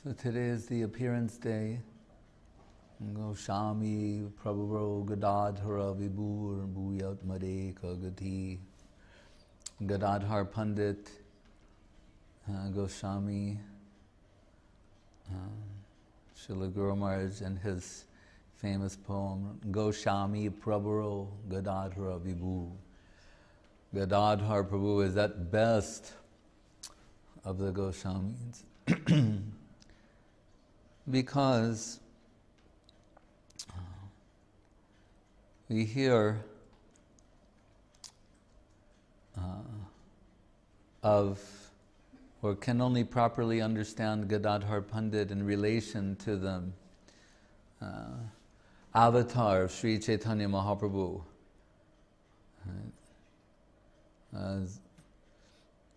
So today is the appearance day. Goswami Prabhu Gadadhara Vibhur Bhuyat Mare Kagati. Gadadhar Pandit, Goswami, Srila Guru Maharaj, and his famous poem, Goswami Prabhu Gadadhara Vibhu. Gadadhar Prabhu is at best of the Goswamis. Because we hear of, or can only properly understand Gadadhar Pandit in relation to the avatar of Sri Chaitanya Mahaprabhu.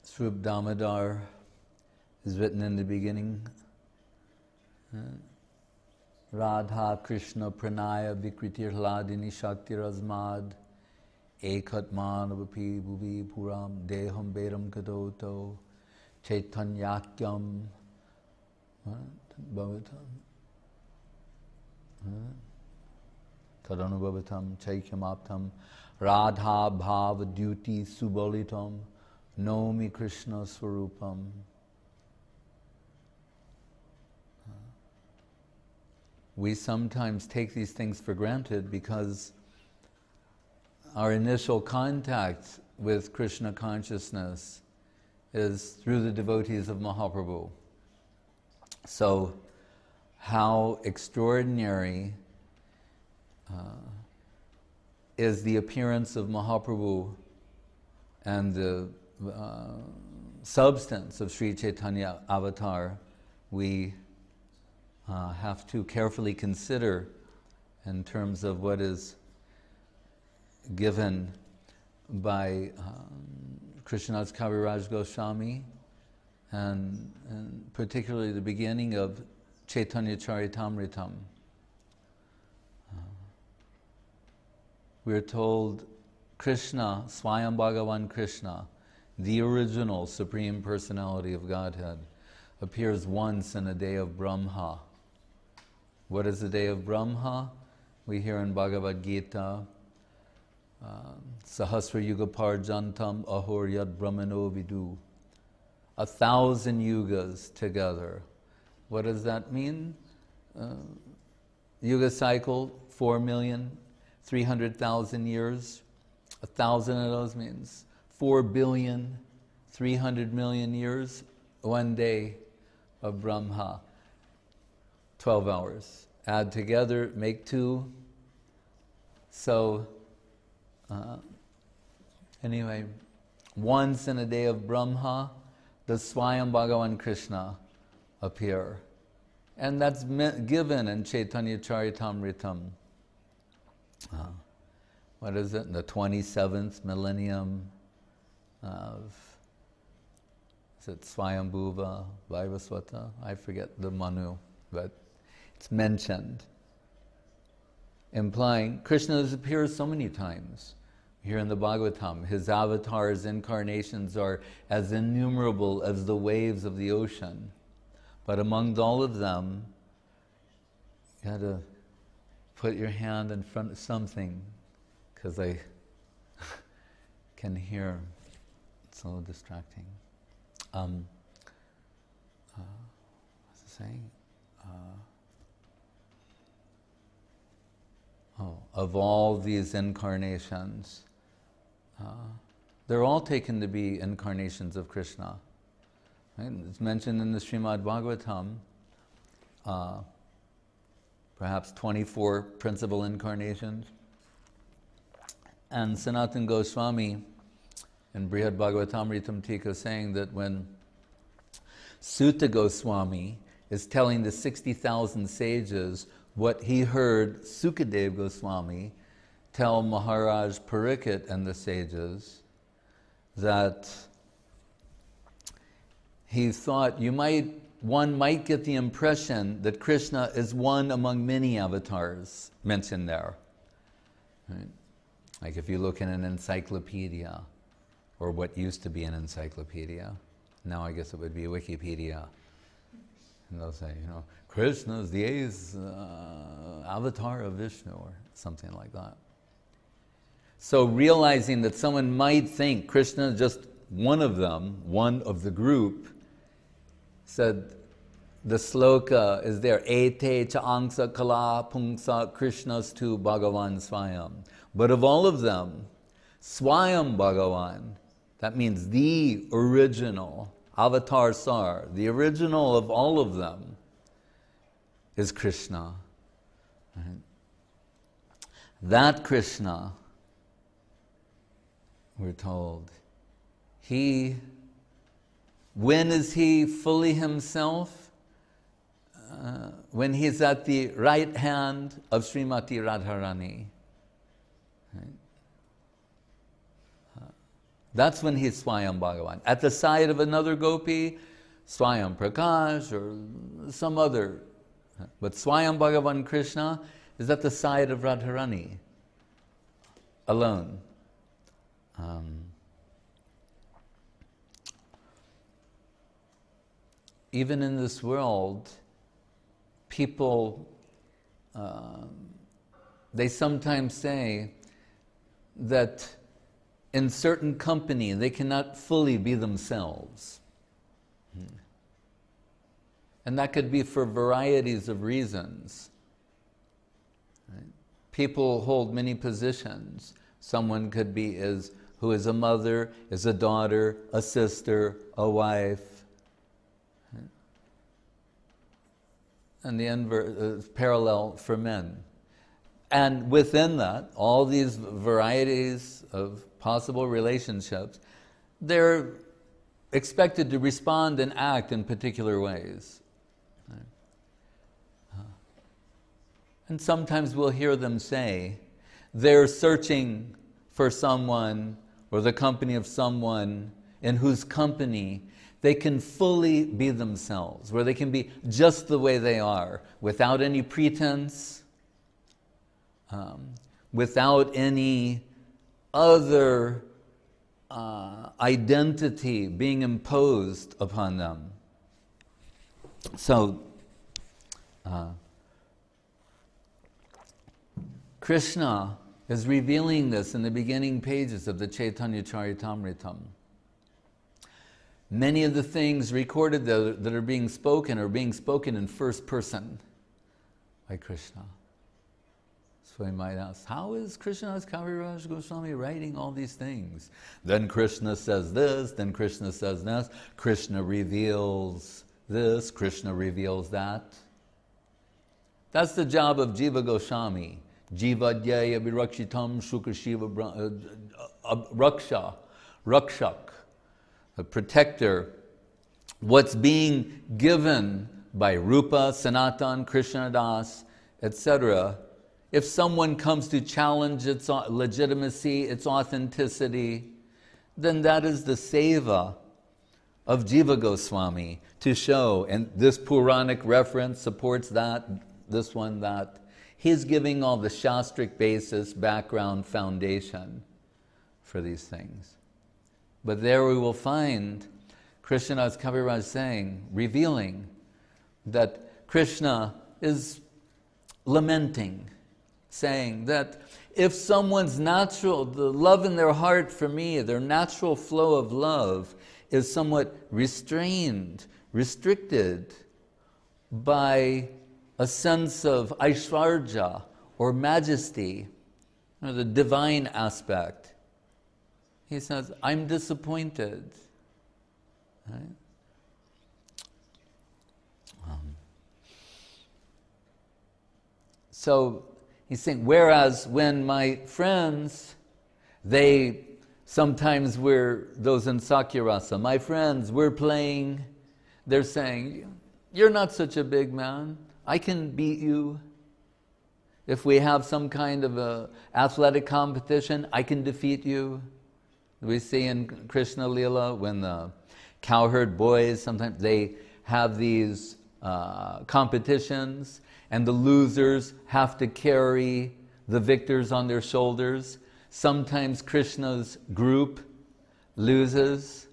Srup Damodar is written in the beginning. Radha Krishna Pranaya Vikritir Hladini Shakti Razmad Ekatman Avapi Bhuvi Puram Deham Beram Kadoto Chaitanyakyam Bhavatam Tadanubhavatam Chaikyamaptam Radha Bhava Duty Subolitam Nomi Krishna Swarupam. We sometimes take these things for granted because our initial contact with Krishna consciousness is through the devotees of Mahaprabhu. So, how extraordinary is the appearance of Mahaprabhu and the substance of Sri Chaitanya Avatar, we have to carefully consider in terms of what is given by Krishnadas Kaviraj Goswami and particularly the beginning of Chaitanya Charitamritam. We're told Krishna, Swayam Bhagavan Krishna, the original Supreme Personality of Godhead, appears once in a day of Brahma. What is the day of Brahma? We hear in Bhagavad Gita, Sahasra Yuga Parjantam Ahor Yad Brahmano Vidu. 1,000 yugas together. What does that mean? Yuga cycle, 4,300,000 years. 1,000 of those means 4,300,000,000 years. One day of Brahma. 12 hours. Add together, make 2. So, anyway, once in a day of Brahma, does Swayam Bhagavan Krishna appear. And that's given in Chaitanya Charitamritam. What is it? In the 27th millennium of, is it Swayambhuva, Vaivasvata? I forget the Manu, but it's mentioned, implying Krishna has appeared so many times. Here in the Bhagavatam, his avatars, incarnations are as innumerable as the waves of the ocean. But among all of them, you had to put your hand in front of something, because I can hear. It's a little distracting. What's it saying? Of all these incarnations, they're all taken to be incarnations of Krishna. Right? It's mentioned in the Srimad Bhagavatam, perhaps 24 principal incarnations. And Sanatana Goswami in Brihad Bhagavatamritam Tika saying that when Sutta Goswami is telling the 60,000 sages what he heard Sukadev Goswami tell Maharaj Parikshit and the sages, that he thought one might get the impression that Krishna is one among many avatars mentioned there. Right? Like if you look in an encyclopedia, or what used to be an encyclopedia, now I guess it would be Wikipedia. And they'll say, you know, Krishna is the eighth avatar of Vishnu, or something like that. So realizing that someone might think Krishna is just one of them, one of the group, said, the sloka is there, Ete cha angsa kala pungsa Krishnastu Bhagavan Swayam. But of all of them, Swayam Bhagavan, that means the original, Avatar Sar, the original of all of them, is Krishna. Right? That Krishna, we're told, when is he fully himself? When he's at the right hand of Srimati Radharani. Right? That's when he's Swayam Bhagavan. At the side of another gopi, Swayam Prakash or some other. But Swayam Bhagavan Krishna is at the side of Radharani, alone. Even in this world, people, they sometimes say that in certain company they cannot fully be themselves. And that could be for varieties of reasons. Right? People hold many positions. Someone could be who is a mother, is a daughter, a sister, a wife. And the inverse is parallel for men. And within that, all these varieties of possible relationships, they're expected to respond and act in particular ways. And sometimes we'll hear them say they're searching for someone or the company of someone in whose company they can fully be themselves, where they can be just the way they are, without any pretense, without any other identity being imposed upon them. So, Krishna is revealing this in the beginning pages of the Chaitanya Charitamritam. Many of the things recorded that are being spoken in first person by Krishna. So we might ask, how is Krishnadas Kaviraj Goswami writing all these things? Then Krishna says this, then Krishna says this, Krishna reveals this, Krishna reveals that. That's the job of Jiva Goswami. Jiva Dhyaya Virakshitam Shukra Shiva Rakshak. A protector, what's being given by Rupa, Sanatan, Krishnadas, etc. If someone comes to challenge its legitimacy, its authenticity, then that is the seva of Jiva Goswami to show, and this Puranic reference supports that, this one, that. He's giving all the Shastric basis, background, foundation for these things. But there we will find Krishnadas Kaviraj saying, revealing that Krishna is lamenting, saying that if someone's natural, the love in their heart for me, their natural flow of love is somewhat restrained, restricted by a sense of Aishwarya or majesty, the divine aspect, he says, I'm disappointed. Right? So he's saying, whereas when my friends, sometimes we're those in Sakyarasa, my friends, we're playing, they're saying, you're not such a big man, I can beat you. If we have some kind of a athletic competition, I can defeat you. We see in Krishna Lila when the cowherd boys, sometimes they have these competitions and the losers have to carry the victors on their shoulders. Sometimes Krishna's group loses.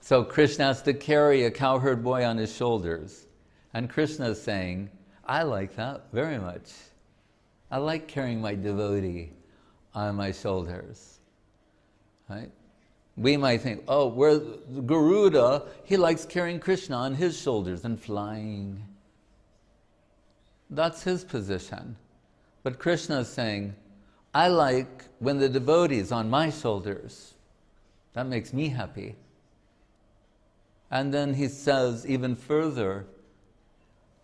So Krishna has to carry a cowherd boy on his shoulders. And Krishna is saying, I like that very much. I like carrying my devotee on my shoulders. Right? We might think, oh, where Garuda, he likes carrying Krishna on his shoulders and flying. That's his position. But Krishna is saying, I like when the devotee is on my shoulders. That makes me happy. And then he says even further,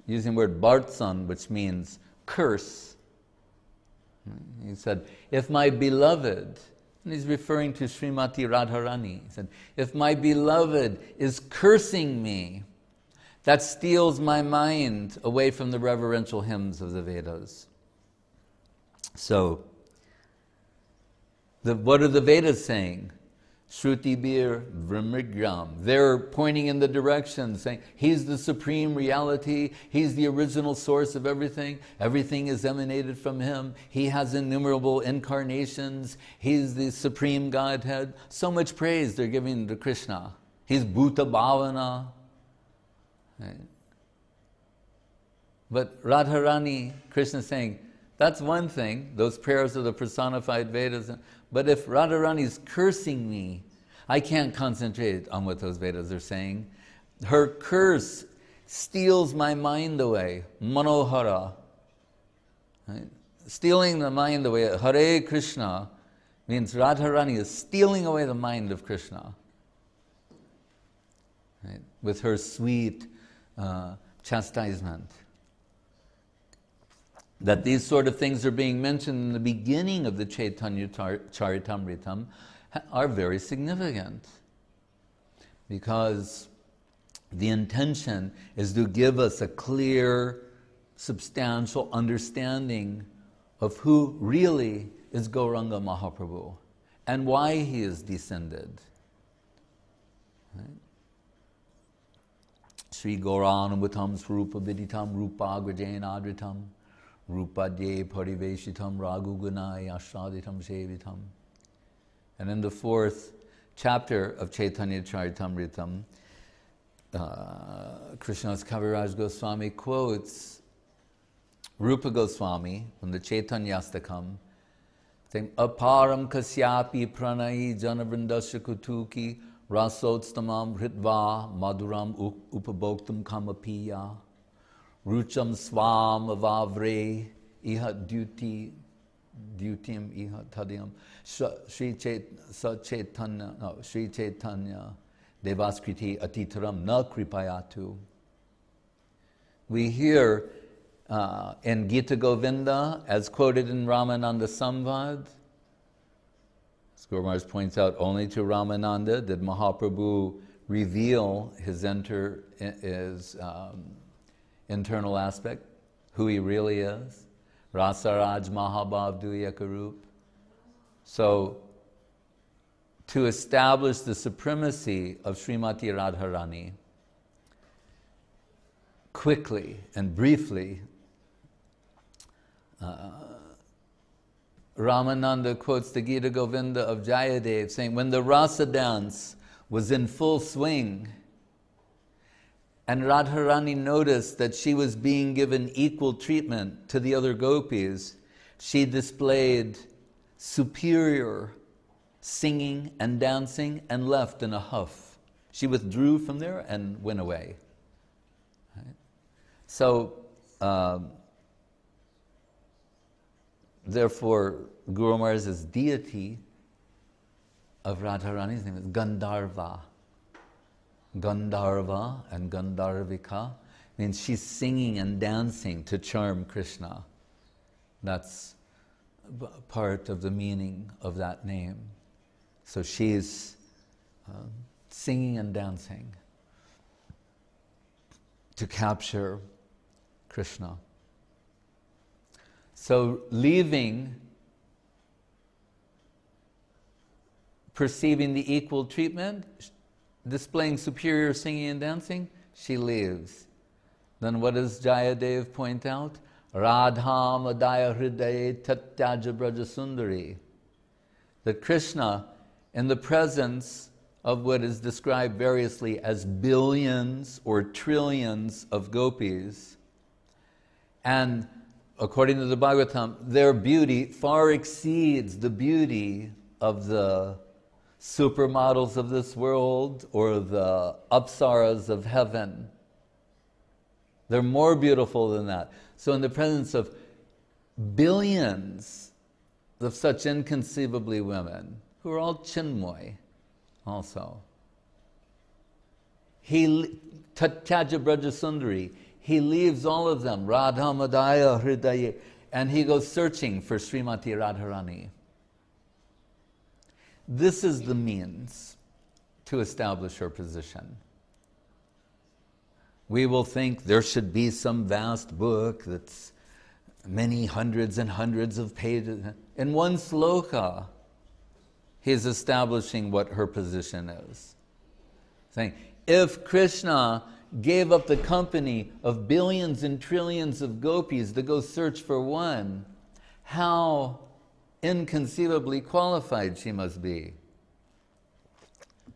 using the word Bartsan, which means curse. He said, if my beloved, and he's referring to Srimati Radharani, he said, if my beloved is cursing me, that steals my mind away from the reverential hymns of the Vedas. So, what are the Vedas saying? Shruti bir vrimrigram. They're pointing in the direction, saying, he's the supreme reality, he's the original source of everything, everything is emanated from him, he has innumerable incarnations, he's the supreme Godhead. So much praise they're giving to Krishna. He's Bhuta Bhavana. Right? But Radharani, Krishna is saying, that's one thing, those prayers of the personified Vedas. But if Radharani's cursing me, I can't concentrate on what those Vedas are saying. Her curse steals my mind away. Manohara. Right? Stealing the mind away. Hare Krishna means Radharani is stealing away the mind of Krishna. Right? With her sweet chastisement. That these sort of things are being mentioned in the beginning of the Chaitanya Charitamritam are very significant. Because the intention is to give us a clear, substantial understanding of who really is Gauranga Mahaprabhu and why he is descended. Right? Sri Gauranamatam Swarupa Viditam Rupa Grajain Adritam Rupadye Pariveshitam Ragugunai Ashaditam Sevitam. And in the 4th chapter of Chaitanya Charitamritam, Krishna's Kaviraj Goswami quotes Rupa Goswami from the Chaitanyastakam, saying, Aparam kasyapi pranayi janavrindasya kutuki rasotstamam hritva maduram upabhoktam kamapiya rucham swam avavre iha dutim iha tadyam Sri Chaitanya devaskriti atitaram na kripayatu. We hear in Gita Govinda, as quoted in Ramananda Samvad, Guru Maharaj points out, only to Ramananda did Mahaprabhu reveal his internal aspect, who he really is. Rasaraj Mahabhav Duyakarup. So, to establish the supremacy of Srimati Radharani, quickly and briefly, Ramananda quotes the Gita Govinda of Jayadev, saying, when the rasa dance was in full swing, and Radharani noticed that she was being given equal treatment to the other gopis, she displayed superior singing and dancing and left in a huff. She withdrew from there and went away. Right? So, therefore, Guru Maharaj's deity of Radharani's name is Gandharva. Gandharva and Gandharvika means she's singing and dancing to charm Krishna. That's part of the meaning of that name. So she's singing and dancing to capture Krishna. So leaving, perceiving the equal treatment, displaying superior singing and dancing, she leaves. Then what does Jayadev point out? Radham adaya hridaye tatyaja braja sundari. That Krishna, in the presence of what is described variously as billions or trillions of gopis. And according to the Bhagavatam, their beauty far exceeds the beauty of the supermodels of this world or the apsaras of heaven. They're more beautiful than that. So in the presence of billions of such inconceivably women, who are all chinmoy also, Tatyaja Braja Sundari, he leaves all of them, Radha Madaya Hridaya, and he goes searching for Srimati Radharani. This is the means to establish her position. We will think there should be some vast book that's many hundreds and hundreds of pages. In one sloka, he's establishing what her position is. Saying, if Krishna gave up the company of billions and trillions of gopis to go search for one, how inconceivably qualified she must be.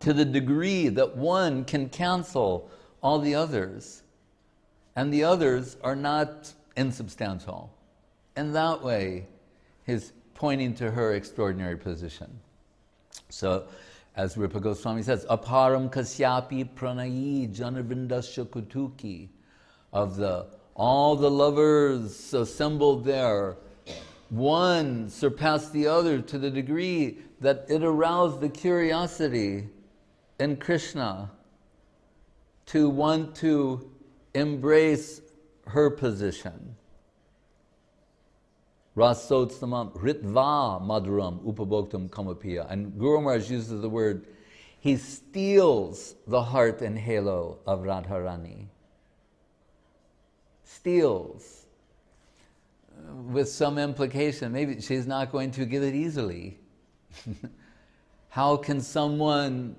To the degree that one can cancel all the others, and the others are not insubstantial. In that way, he's pointing to her extraordinary position. So, as Rupa Goswami says, aparam kasyapi pranayi janavindasya kutuki, of all the lovers assembled there, one surpassed the other to the degree that it aroused the curiosity in Krishna to want to embrace her position. Rasotsamam ritva madhuram upabhoktam kamapiya. And Guru Maharaj uses the word, he steals the heart and halo of Radharani. Steals. With some implication, maybe she's not going to give it easily. How can someone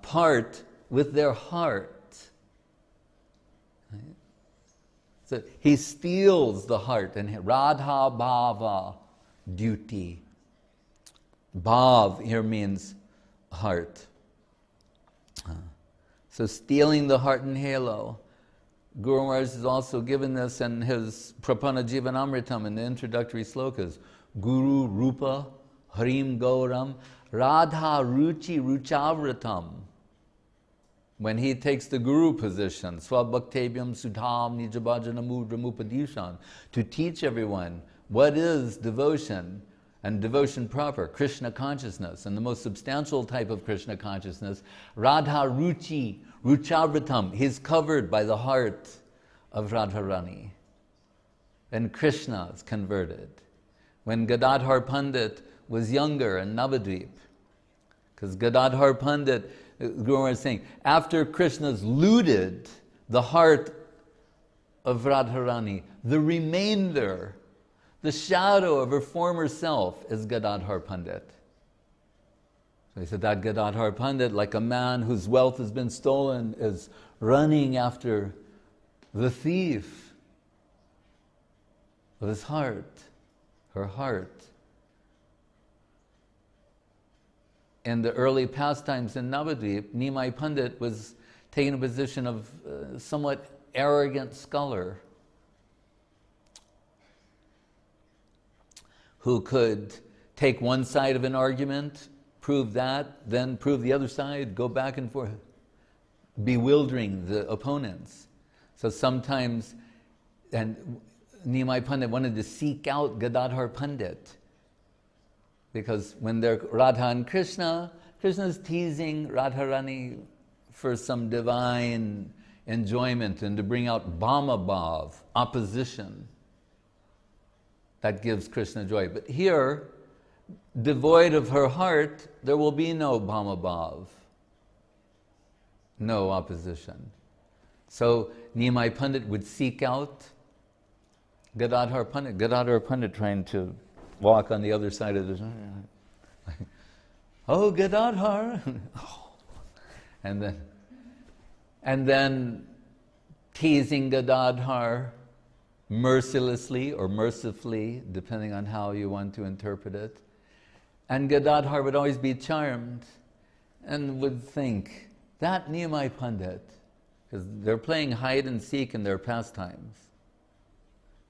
part with their heart? Right? So he steals the heart, and Radha bhava, duty. Bhav here means heart. So stealing the heart and halo. Guru Maharaj has also given this in his Prapanna Jivanamritam in the introductory slokas. Guru Rupa Harim Gauram Radha Ruchi Ruchavratam. When he takes the Guru position, Swabhaktevyam Sudham Nijabhajana Mudramupadishan, to teach everyone what is devotion, and devotion proper, Krishna consciousness, and the most substantial type of Krishna consciousness, Radha Ruchi Ruchavratam, he's covered by the heart of Radharani. And Krishna is converted. When Gadadhar Pandit was younger in Navadvip, because Gadadhar Pandit, Guru Maharaj is saying, after Krishna's looted the heart of Radharani, the remainder, the shadow of her former self is Gadadhar Pandit. So he said that Gadadhar Pandit, like a man whose wealth has been stolen, is running after the thief of his heart, her heart. In the early pastimes in Navadvip, Nimai Pandit was taking a position of somewhat arrogant scholar who could take one side of an argument, prove that, then prove the other side, go back and forth, bewildering the opponents. So sometimes, and Nimai Pandit wanted to seek out Gadadhar Pandit, because when they're Radha and Krishna, Krishna's teasing Radharani for some divine enjoyment and to bring out bhama-bhav, opposition. That gives Krishna joy. But here, devoid of her heart, there will be no bhama-bhav, no opposition. So Nimai Pandit would seek out Gadadhar Pandit trying to walk on the other side of the... Oh, Gadadhar! And then teasing Gadadhar mercilessly or mercifully, depending on how you want to interpret it. And Gadadhar would always be charmed. and would think, that Niyamai Pandit, because they're playing hide and seek in their pastimes.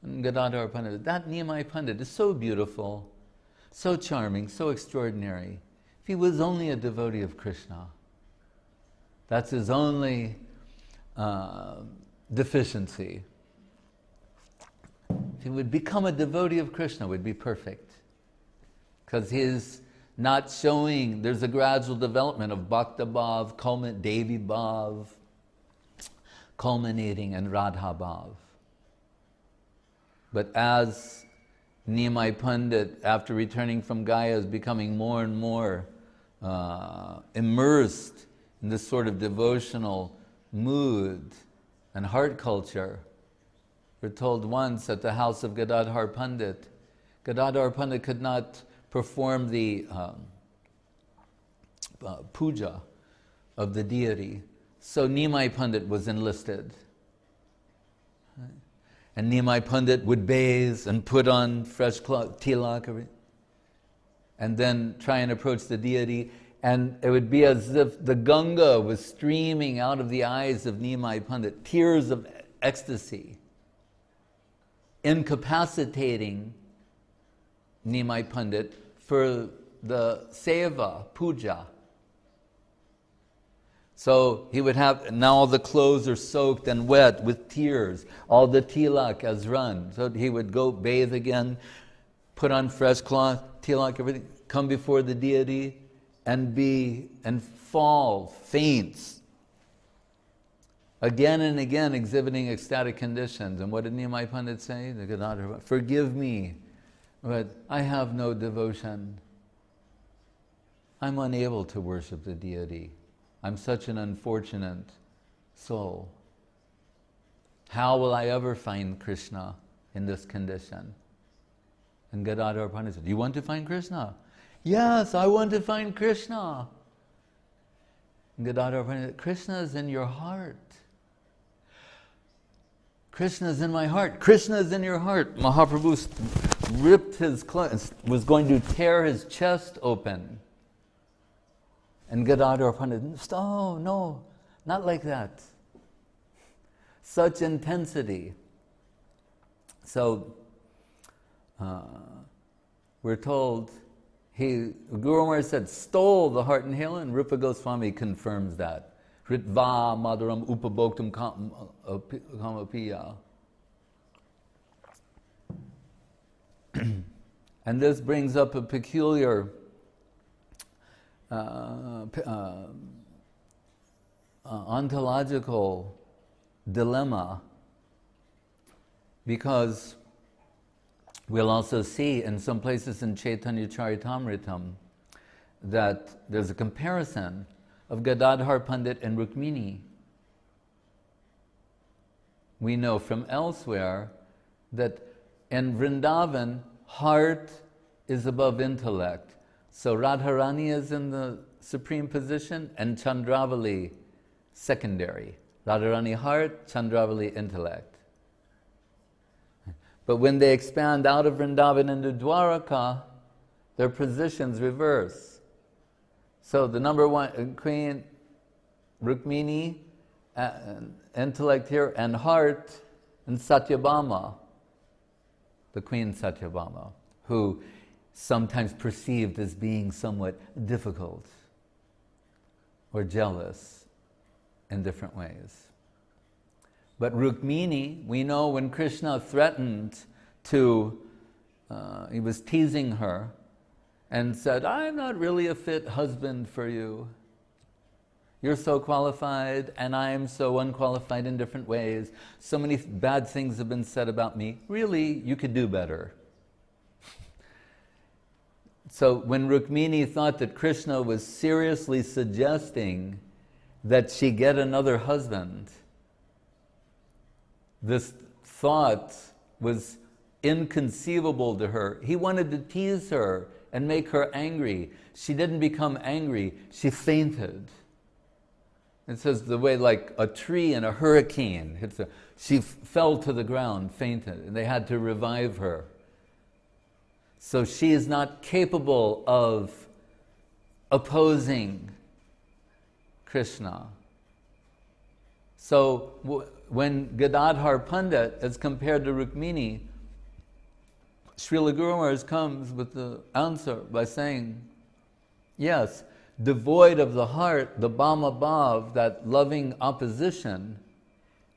And Gadadhar Pandit, that Niyamai Pandit is so beautiful, so charming, so extraordinary. If he was only a devotee of Krishna, that's his only deficiency. If he would become a devotee of Krishna, it would be perfect. Because he's not showing, there's a gradual development of Bhakta Bhav, Devi Bhav, culminating in Radha Bhav. But as Niyamai Pandit, after returning from Gaya, is becoming more and more immersed in this sort of devotional mood and heart culture. We're told once at the house of Gadadhar Pandit, Gadadhar Pandit could not perform the puja of the deity, so Niyamai Pandit was enlisted. And Niyamai Pandit would bathe and put on fresh cloth, tilak, and then try and approach the deity, and it would be as if the Ganga was streaming out of the eyes of Niyamai Pandit, tears of ecstasy, incapacitating Niyamai Pandit for the seva, puja. So he would have, now all the clothes are soaked and wet with tears, all the tilak has run. So he would go bathe again, put on fresh cloth, tilak, everything, come before the deity and fall, faints. Again and again exhibiting ecstatic conditions. And what did Niyamai Pandit say? The Gadadhar, forgive me, but I have no devotion. I'm unable to worship the deity. I'm such an unfortunate soul. How will I ever find Krishna in this condition? And Gadadhar Pandit said, you want to find Krishna? Yes, I want to find Krishna. And Gadadhar Pandit said, Krishna is in your heart. Krishna is in my heart. Krishna is in your heart. Mahaprabhu ripped his clothes, was going to tear his chest open. And Gadadhar Pandit, oh no, not like that. Such intensity. So, we're told, Guru Maharaj said, stole the heart and hale, and Rupa Goswami confirms that. Ritva madaram upabhoktam kamapiya. And this brings up a peculiar ontological dilemma, because we'll also see in some places in Chaitanya Charitamritam that there's a comparison of Gadadhar Pandit and Rukmini. We know from elsewhere that in Vrindavan, heart is above intellect. So Radharani is in the supreme position and Chandravali secondary. Radharani heart, Chandravali intellect. But when they expand out of Vrindavan into Dwaraka, their positions reverse. So the number one queen, Rukmini, intellect here, and heart, and Satyabhama, the queen Satyabhama, who sometimes perceived as being somewhat difficult or jealous in different ways. But Rukmini, we know when Krishna threatened to, he was teasing her and said, I'm not really a fit husband for you. You're so qualified and I am so unqualified in different ways. So many bad things have been said about me. Really, you could do better. So when Rukmini thought that Krishna was seriously suggesting that she get another husband, this thought was inconceivable to her. He wanted to tease her and make her angry. She didn't become angry, she fainted. It says the way like a tree in a hurricane hits her. She fell to the ground, fainted, and they had to revive her. So she is not capable of opposing Krishna. So when Gadadhar Pandit is compared to Rukmini, Srila Guru Maharaj comes with the answer by saying, yes, devoid of the heart, the bhava bhav, that loving opposition,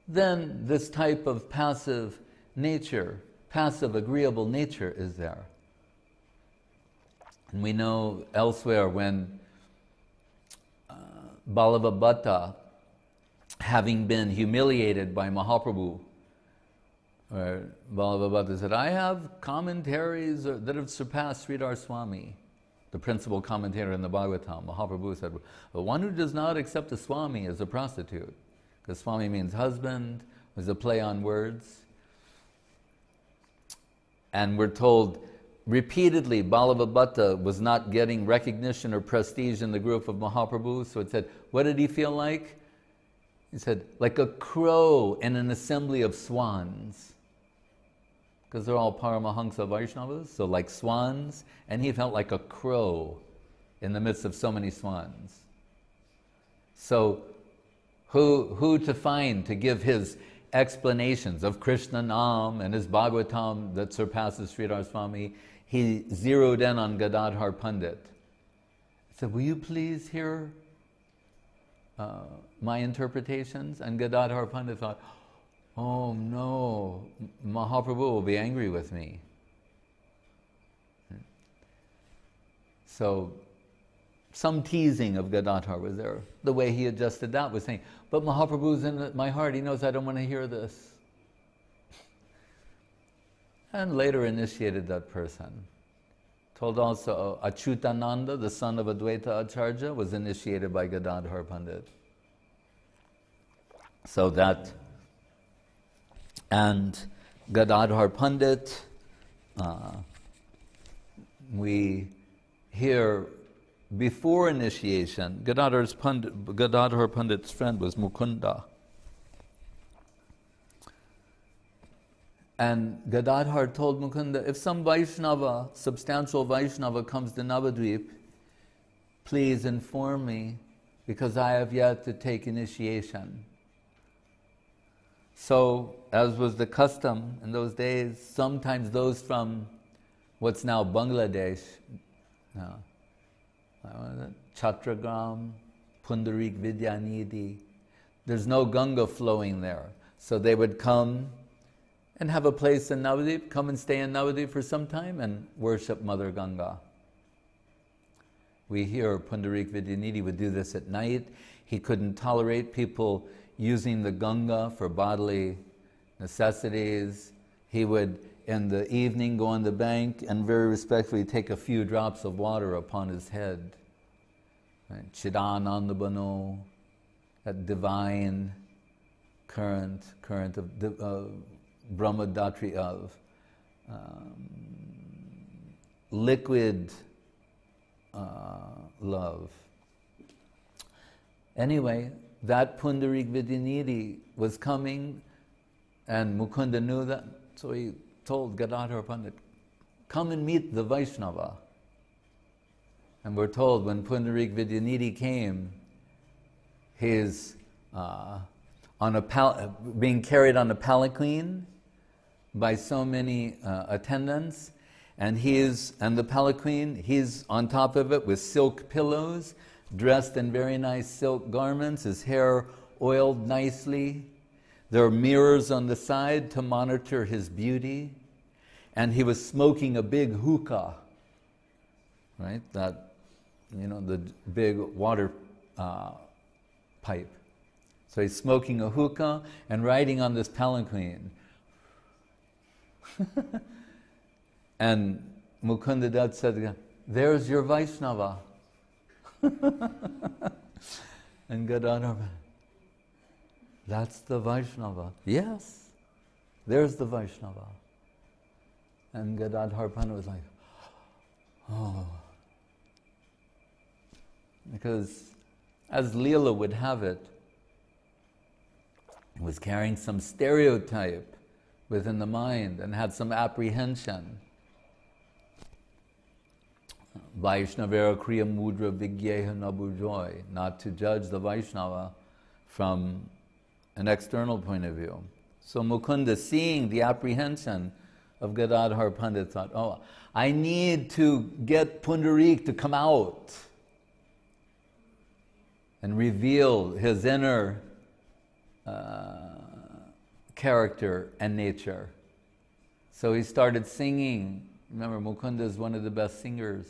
then this type of passive nature, passive agreeable nature is there. And we know elsewhere when Balavabhata, having been humiliated by Mahaprabhu, where Balavabhata said, I have commentaries that have surpassed Sridhar Swami, the principal commentator in the Bhagavatam. Mahaprabhu said, the one who does not accept a Swami is a prostitute, because Swami means husband, was a play on words. And we're told repeatedly Balavabhata was not getting recognition or prestige in the group of Mahaprabhu, so it said, what did he feel like? He said, like a crow in an assembly of swans. Because they're all Paramahansa Vaishnavas, so like swans, and he felt like a crow in the midst of so many swans. So who to find to give his explanations of Krishna Nam and his Bhagavatam that surpasses Sridhar Swami? He zeroed in on Gadadhar Pandit. He said, will you please hear my interpretations? And Gadadhar Pandit thought, oh no, Mahaprabhu will be angry with me. So some teasing of Gadadhar was there. The way he adjusted that was saying, but Mahaprabhu's in my heart, he knows I don't want to hear this. And later initiated that person. Told also Achyutananda, the son of Advaita Acharya, was initiated by Gadadhar Pandit. So that, and Gadadhar Pandit, we hear before initiation, Gadadhar Pandit's friend was Mukunda. And Gadadhar told Mukunda, if some Vaishnava, substantial Vaishnava comes to Navadvip, please inform me, because I have yet to take initiation. So, as was the custom in those days, sometimes those from what's now Bangladesh, Chatragram, Pundarik Vidyanidhi, there's no Ganga flowing there. So they would come and have a place in Navadvip, come and stay in Navadvip for some time and worship Mother Ganga. We hear Pundarik Vidyanidhi would do this at night. He couldn't tolerate people using the Ganga for bodily necessities. He would, in the evening, go on the bank and very respectfully take a few drops of water upon his head. Chidananda Bano, that divine current of Brahmadatri, of liquid love. Anyway, that Pundarik Vidyanidhi was coming, and Mukunda knew that, so he told Gadadhar Pandit, come and meet the Vaishnava. And we're told when Pundarik Vidyanidhi came, he's being carried on a palanquin by so many attendants, and the palanquin, he's on top of it with silk pillows, dressed in very nice silk garments, his hair oiled nicely. There are mirrors on the side to monitor his beauty, and he was smoking a big hookah, right? That, the big water pipe. So he's smoking a hookah and riding on this palanquin. And Mukunda Dutt said, there's your Vaishnava. And Gadadhar, that's the Vaishnava. Yes, there's the Vaishnava. And Gadadhar Pandit was like, oh. Because as Leela would have it, he was carrying some stereotype within the mind and had some apprehension. Vaishnavera kriya mudra vigyeha nabujoy, not to judge the Vaishnava from an external point of view. So Mukunda, seeing the apprehension of Gadadhar Pandit, thought, oh, I need to get Pundarik to come out and reveal his inner character and nature. So he started singing. Remember, Mukunda is one of the best singers.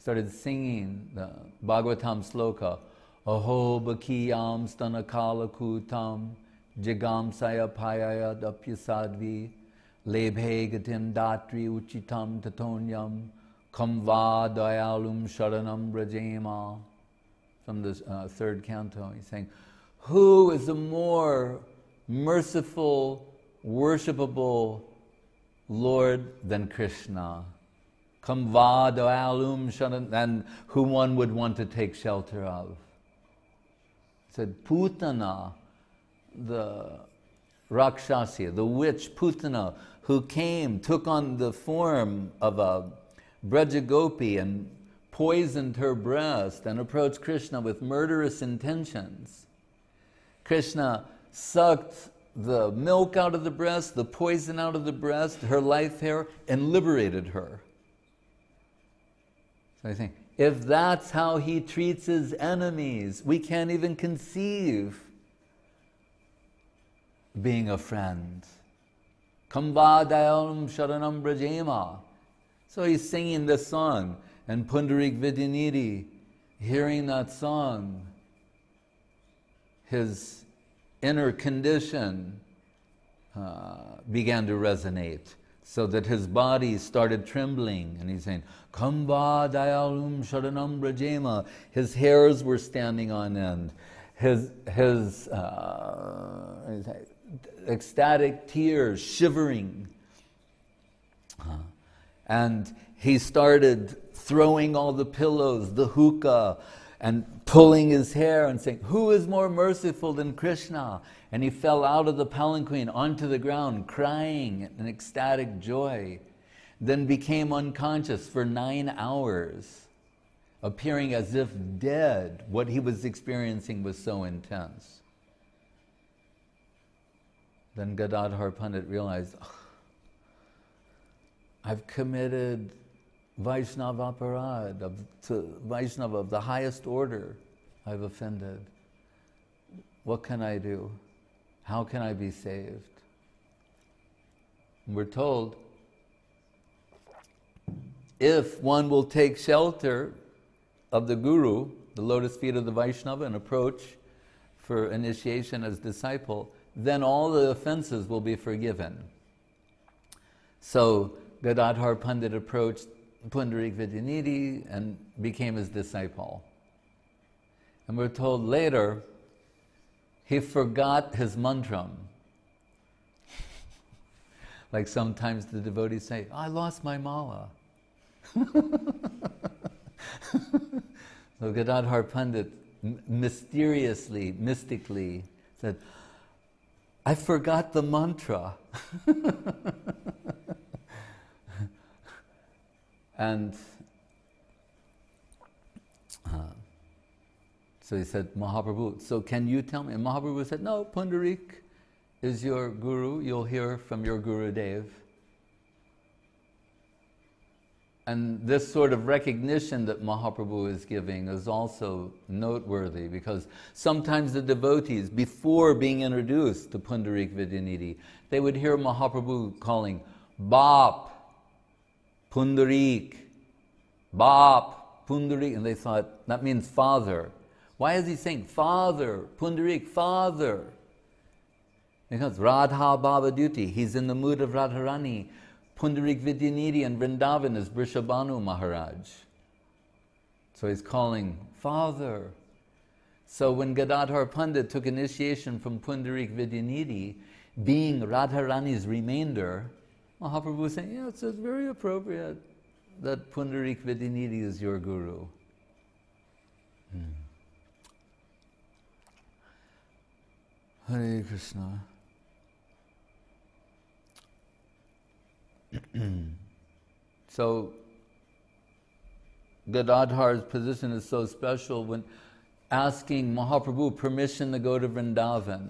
Started singing the Bhagavatam sloka, Aho bakiyam stanakala kutam jigam saya payaya dapyasadvi lebhe gatim datri uchitam tatonyam kamva dayalum sharanam brajema. From the third canto, he's saying, who is a more merciful, worshipable Lord than Krishna? Kamva dayalum sharanam, and who one would want to take shelter of. He said, Putana, the Rakshasi, the witch Putana, who came, took on the form of a Brajagopi and poisoned her breast and approached Krishna with murderous intentions. Krishna sucked the milk out of the breast, the poison out of the breast, her life hair, and liberated her. So I think, if that's how he treats his enemies, we can't even conceive being a friend. Kamba dayalam sharanam brajema. So he's singing this song, and Pundarik Vidyanidhi, hearing that song, his inner condition began to resonate, so that his body started trembling, and he's saying, Kamba dayalum sharanam brajema. His hairs were standing on end. His ecstatic tears shivering. And he started throwing all the pillows, the hookah, and pulling his hair and saying, who is more merciful than Krishna? And he fell out of the palanquin onto the ground, crying in ecstatic joy. Then became unconscious for 9 hours, appearing as if dead. What he was experiencing was so intense. Then Gadadhar Pandit realized, I've committed Vaishnava aparad, Vaishnava of the highest order. I've offended. What can I do? How can I be saved? And we're told, if one will take shelter of the Guru, the lotus feet of the Vaishnava, and approach for initiation as disciple, then all the offenses will be forgiven. So Gadadhar Pandit approached Pundarik Vidyanidhi and became his disciple. And we're told later, he forgot his mantram. Like sometimes the devotees say, I lost my mala. So Gadadhar Pandit mysteriously, mystically said, I forgot the mantra. And so he said, Mahaprabhu, so can you tell me? And Mahaprabhu said, no, Pundarik is your guru. You'll hear from your Guru Dev. And this sort of recognition that Mahaprabhu is giving is also noteworthy, because sometimes the devotees, before being introduced to Pundarik Vidyanidhi, they would hear Mahaprabhu calling, Bap, Pundarik, Bap, Pundarik, and they thought, that means father. Why is he saying father, Pundarik, father? Because Radha Bhava Duty, he's in the mood of Radharani. Pundarik Vidyanidhi and Vrindavan is Vrishabhanu Maharaj. So he's calling father. So when Gadadhar Pandit took initiation from Pundarik Vidyanidhi, being Radharani's remainder, Mahaprabhu was saying, yeah, it's very appropriate that Pundarik Vidyanidhi is your guru. Hare Krishna. So Gadadhar's position is so special when asking Mahaprabhu permission to go to Vrindavan.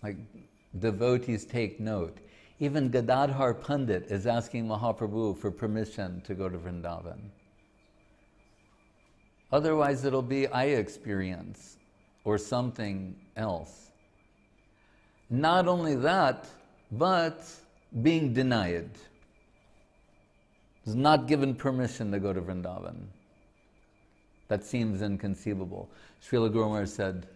Like, devotees take note. Even Gadadhar Pandit is asking Mahaprabhu for permission to go to Vrindavan. Otherwise it'll be I experience or something else. Not only that, but being denied. Is not given permission to go to Vrindavan. That seems inconceivable. Srila Guru Maharaj said,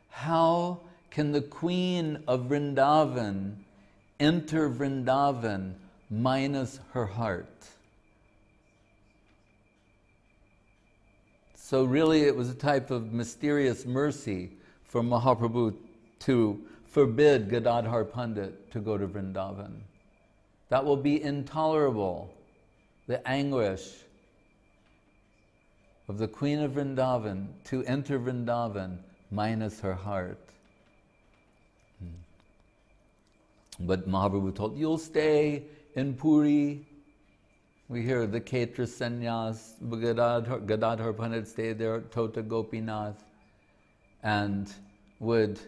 how can the queen of Vrindavan enter Vrindavan minus her heart? So really it was a type of mysterious mercy for Mahaprabhu to forbid Gadadhar Pandit to go to Vrindavan. That will be intolerable. The anguish of the Queen of Vrindavan to enter Vrindavan minus her heart. But Mahaprabhu told, you'll stay in Puri. We hear the Ketra Sannyas, Gadadhar Pandit stayed there, Tota Gopinath, and would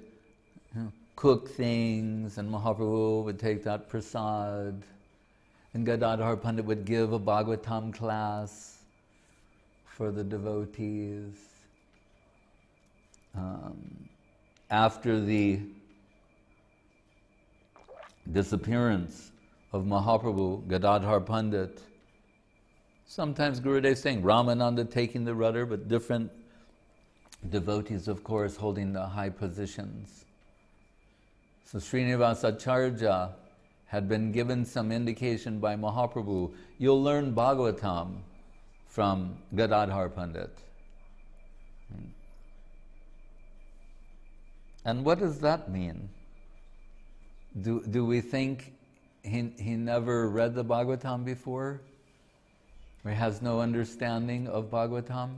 cook things, and Mahaprabhu would take that prasad. And Gadadhar Pandit would give a Bhagavatam class for the devotees. After the disappearance of Mahaprabhu, Gadadhar Pandit, sometimes Gurudev saying Ramananda taking the rudder, but different devotees, of course, holding the high positions. So Srinivasa Acharya had been given some indication by Mahaprabhu, you'll learn Bhagavatam from Gadadhar Pandit. And what does that mean? Do we think he never read the Bhagavatam before? Or has no understanding of Bhagavatam?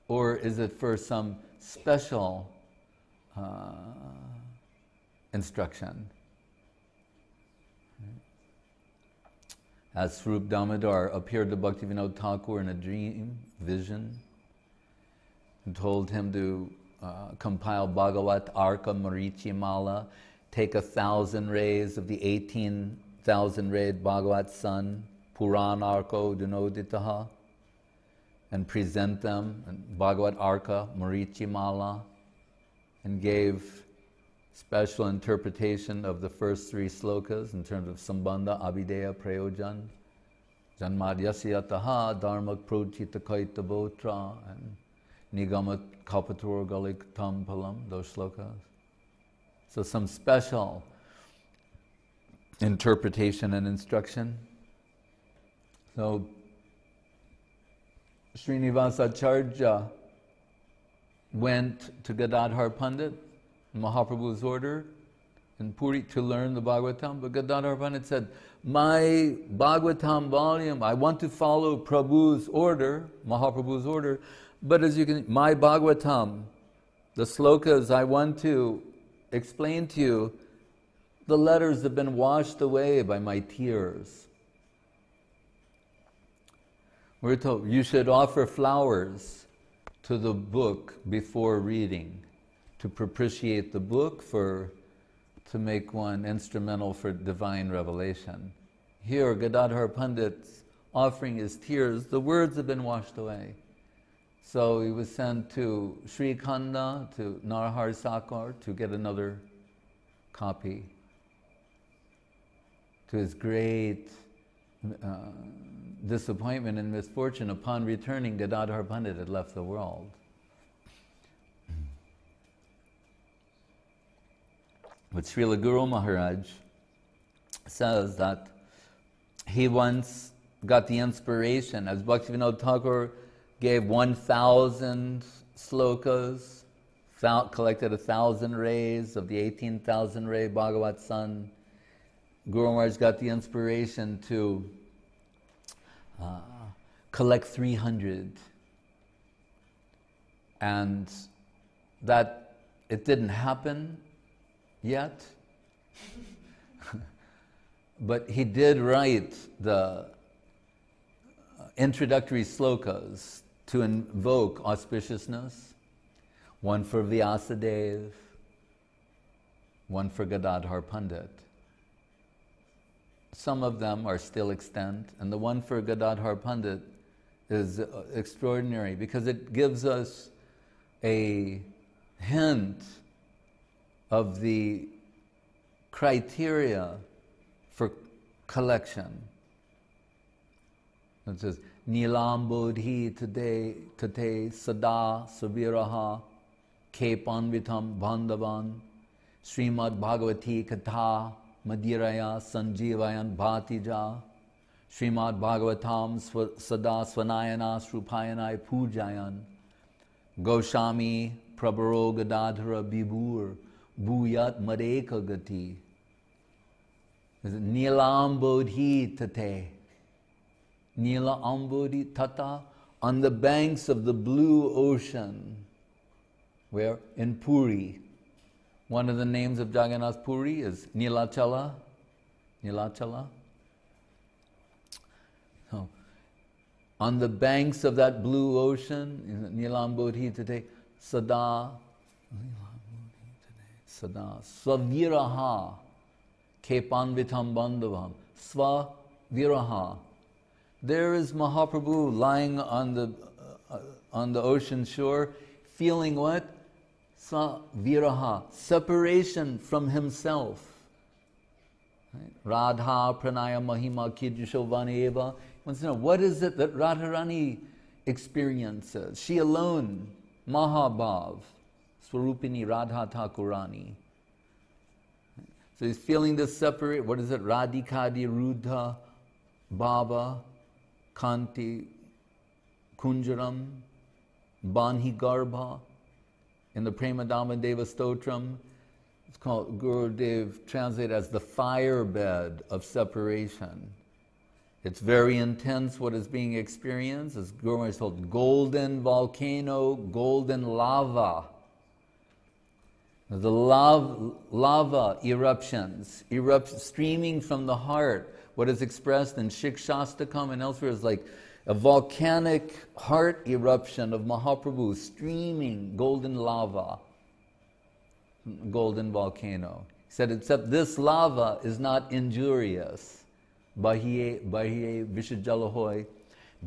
Or is it for some special instruction? As Swarup Damodar appeared to Bhaktivinoda Thakur in a dream, vision, and told him to compile Bhagavat Arka Marichi Mala, take 1,000 rays of the 18,000 rayed Bhagavat sun, Puran Arko Dunoditaha, and present them, in Bhagavat Arka Marichi Mala, and gave special interpretation of the first 3 slokas in terms of Sambandha, Abhideya, Prayojan, Janmadyasya Dharmak Prochita Kaita Botra, and Nigamat Kapatur Galik Tampalam, those slokas. So some special interpretation and instruction. So Srinivasa Acharya went to Gadadhar Pandit, Mahaprabhu's order, in Puri to learn the Bhagavatam, but Gadadhar Pandit said, my Bhagavatam volume, I want to follow Prabhu's order, Mahaprabhu's order, but as you can, my Bhagavatam, the slokas I want to explain to you, the letters have been washed away by my tears. We're told you should offer flowers to the book before reading, to propitiate the book, to make one instrumental for divine revelation. Here, Gadadhar Pandit's offering his tears, the words have been washed away. So he was sent to Sri Khanda, to Narhar Sakar, to get another copy. To his great disappointment and misfortune, upon returning, Gadadhar Pandit had left the world. But Srila Guru Maharaj says that he once got the inspiration, as Bhaktivinoda Thakur gave 1,000 slokas, collected 1,000 rays of the 18,000 ray Bhagavat sun. Guru Maharaj got the inspiration to collect 300. And that it didn't happen yet. But he did write the introductory slokas to invoke auspiciousness. One for Vyasadeva, one for Gadadhar Pandit. Some of them are still extant, and the one for Gadadhar Pandit is extraordinary because it gives us a hint of the criteria for collection. It says, Nilam bodhi tate sada saviraha kepanvitam bandhavan Srimad Bhagavati Katha Madiraya Sanjeevayan Bhatija Srimad Bhagavatam Sada Svanayana Srupayanai Pujayan Goswami Prabharo Gadadhara Bibur Bhuyat Madeka Gati. Nilam bodhi tate. Nila Ambodhi Tata, on the banks of the blue ocean. Where? In Puri. One of the names of Jagannath Puri is Nilachala. Nilachala. So, on the banks of that blue ocean, Nilam bodhi tate, Sada, Sada, Svaviraha, Kepanvitam Bandhavam, Svaviraha. There is Mahaprabhu lying on the ocean shore, feeling what? Viraha, separation from himself. Right? Radha pranaya mahima kidushovana wants to know, what is it that Radharani experiences? She alone, Mahabhav, Swarupini Radha Thakurani. So he's feeling this separate, what is it? Radhikadi Rudha Bhava Kanti Kunjaram Banhi Garbha. In the Premadama Deva Stotram, it's called, Gurudev translated as the firebed of separation. It's very intense what is being experienced. As Guru is told, golden volcano, golden lava. The lava eruptions, streaming from the heart. What is expressed in Shikshastakam and elsewhere is like a volcanic heart eruption of Mahaprabhu, streaming golden lava, golden volcano. He said, except this lava is not injurious. Bahiye Vishajalahoy,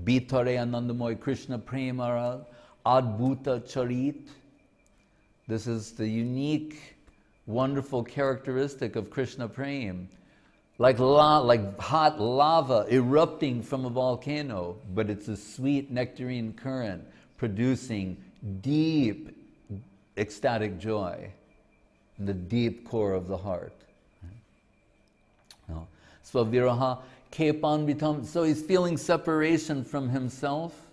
Bitare Anandamoy Krishna Premara, Adbhuta Charit. This is the unique, wonderful characteristic of Krishna Prem. Like hot lava erupting from a volcano, but it's a sweet nectarine current producing deep ecstatic joy in the deep core of the heart. Svaviraha kepan vitam. So he's feeling separation from himself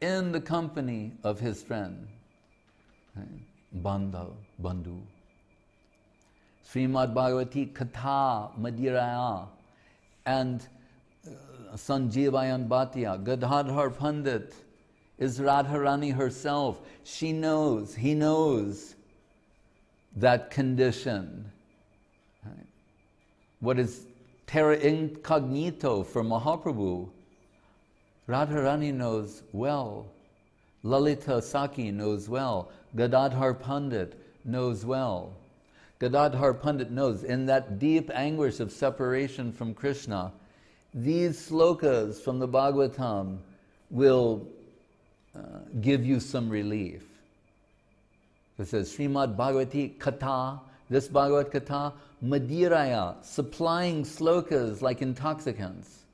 in the company of his friend, Bandhu. Srimad Bhagavati Katha Madiraya and Sanjeevayan Bhatya. Gadadhar Pandit is Radharani herself. She knows, he knows that condition. Right? What is terra incognito for Mahaprabhu, Radharani knows well. Lalita Saki knows well. Gadadhar Pandit knows well. Gadadhar Pandit knows in that deep anguish of separation from Krishna, these slokas from the Bhagavatam will give you some relief. It says, Srimad Bhagavati Katha, this Bhagavat Katha, Madiraya, supplying slokas like intoxicants,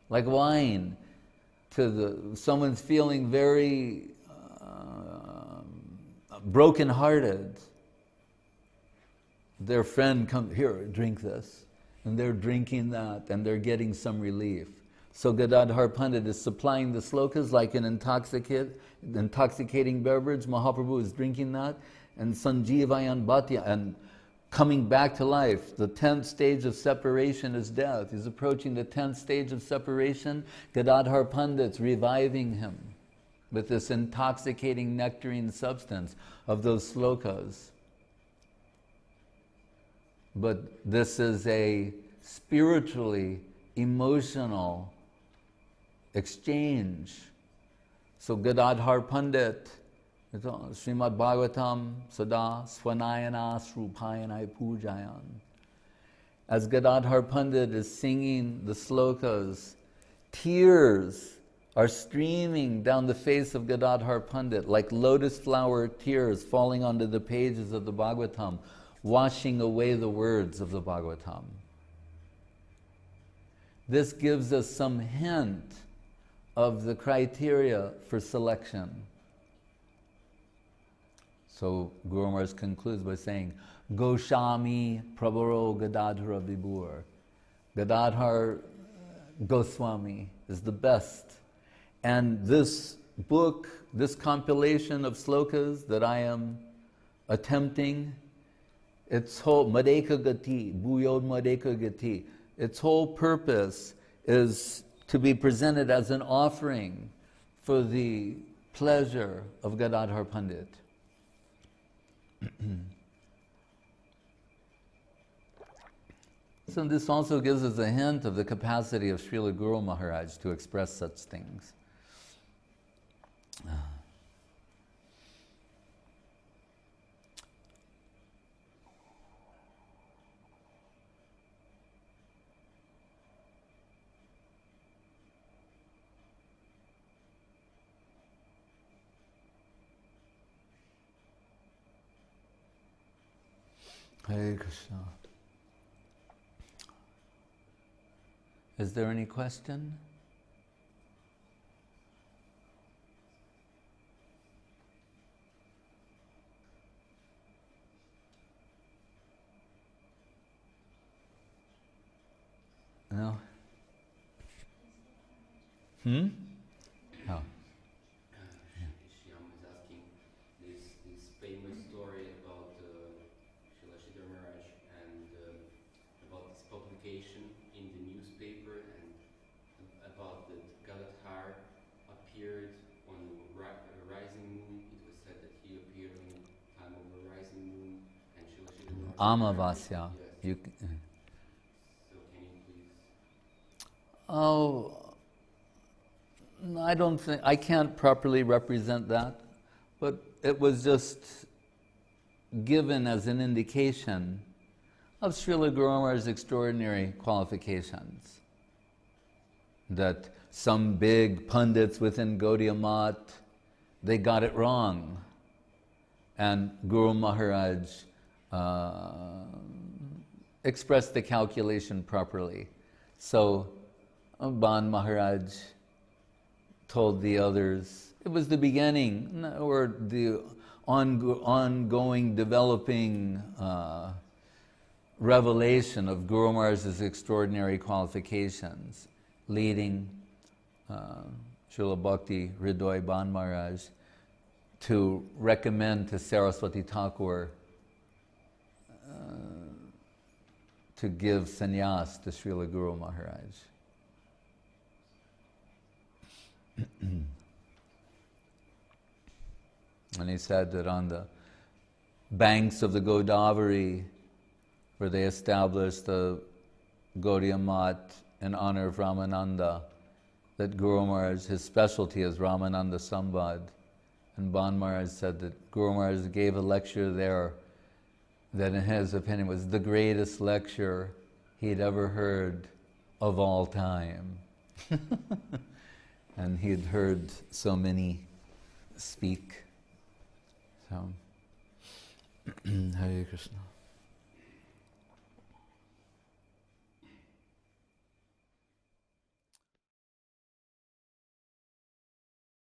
like wine, to someone's feeling very broken-hearted. Their friend comes, here, drink this. And they're drinking that, and they're getting some relief. So Gadadhar Pandit is supplying the slokas like an intoxicating beverage. Mahaprabhu is drinking that. And Sanjeevayan Bhatya, and coming back to life. The 10th stage of separation is death. He's approaching the 10th stage of separation. Gadadhar Pandit's reviving him with this intoxicating nectarine substance of those slokas. But this is a spiritually, emotional exchange. So Gadadhar Pandit, Srimad Bhagavatam, Sada Swanayana Srupayanai Pujayan. As Gadadhar Pandit is singing the slokas, tears are streaming down the face of Gadadhar Pandit like lotus flower tears falling onto the pages of the Bhagavatam, washing away the words of the Bhagavatam. This gives us some hint of the criteria for selection. So Guru Maharaj concludes by saying, Goswami Prabharo Gadadhara Vibhur. Gadadhar Goswami is the best. And this book, this compilation of slokas that I am attempting, its whole Madeka Gati, Bhuyod Madeka Gati, its whole purpose is to be presented as an offering for the pleasure of Gadadhar Pandit. So this also gives us a hint of the capacity of Srila Guru Maharaj to express such things. Hare Krishna. Is there any question? No? Oh. Shyam is asking this famous story about Srila Maharaj and about this publication in the newspaper and about that Gadadhar appeared on a rising moon. It was said that he appeared on the time of a rising moon and Srila Maharaj. Amavasya. Yes. You, So can you please? oh, I don't think, I can't properly represent that, but it was just given as an indication of Srila Guru Maharaj's extraordinary qualifications. That some big pundits within Gaudiya Math, they got it wrong. And Guru Maharaj expressed the calculation properly. So Ban Maharaj told the others, it was the beginning, or the ongoing, developing revelation of Guru Maharaj's extraordinary qualifications, leading Srila Bhakti Hridoy Ban Maharaj to recommend to Saraswati Thakur to give sannyas to Srila Guru Maharaj. And he said that on the banks of the Godavari, where they established the Gaudiya Math in honor of Ramananda, that Guru Maharaj, his specialty is Ramananda Sambad. And Ban Maharaj said that Guru Maharaj gave a lecture there that in his opinion was the greatest lecture he'd ever heard of all time. And he had heard so many speak. So, Hare Krishna.